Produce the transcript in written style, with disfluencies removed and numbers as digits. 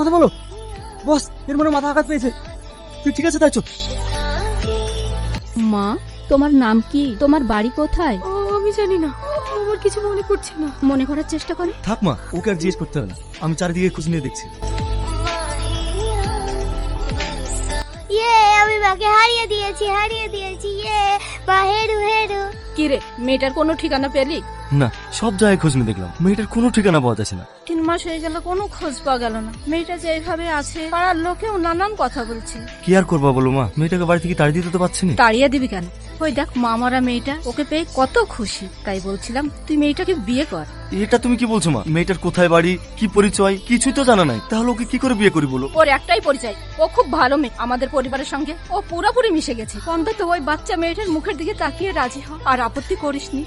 কথা বলো বস, এর মনে মাথা আঘাত পেয়েছে। তুই ঠিক আছে তাই চল। মা, তোমার নাম কি? তোমার বাড়ি কোথায়? আমি জানি না, আমার কিছু মনে পড়ছে না। মনে করার চেষ্টা করো। থাক মা, ওকে আর জিজ্ঞেস করতে হবে না, আমি চারিদিকে খোঁজ নিয়ে দেখছি। আমি মাকে হারিয়ে দিয়েছি মা, হেরু। কি রে, মেয়েটার কোনো ঠিকানা পেলি? না, সব জায়গায় খোঁজ নিয়ে দেখলাম, মেয়েটার কোনো ঠিকানা পাওয়া যাচ্ছে না। 3 মাস হয়ে গেল, কোনো খোঁজ পাওয়া গেল না। মেয়েটা যে এইভাবে আছে, পাড়ার লোকেও নানান কথা বলছে। কি আর করবা বলো মা, মেয়েটাকে বাড়ি থেকে তাড়িয়ে দিতে তো পারছি না। তাড়িয়ে দিবি কেন? ওই দেখ, মামারা মেয়েটা, ওকে পেয়ে কত খুশি। তাই বলছিলাম তুই মেয়েটাকে বিয়ে কর। এটা তুমি কি বলছো মা? মেয়েটার কোথায় বাড়ি, কি পরিচয়, কিছুই তো জানা নাই, তাহলে ওকে কি করে বিয়ে করি বলো? ওর একটাই পরিচয়, ও খুব ভালো মেয়ে। আমাদের পরিবারের সঙ্গে ও পুরোপুরি মিশে গেছে। অন্তত ওই বাচ্চা মেয়েটার মুখের দিকে তাকিয়ে রাজি হ, আর আপত্তি করিসনি।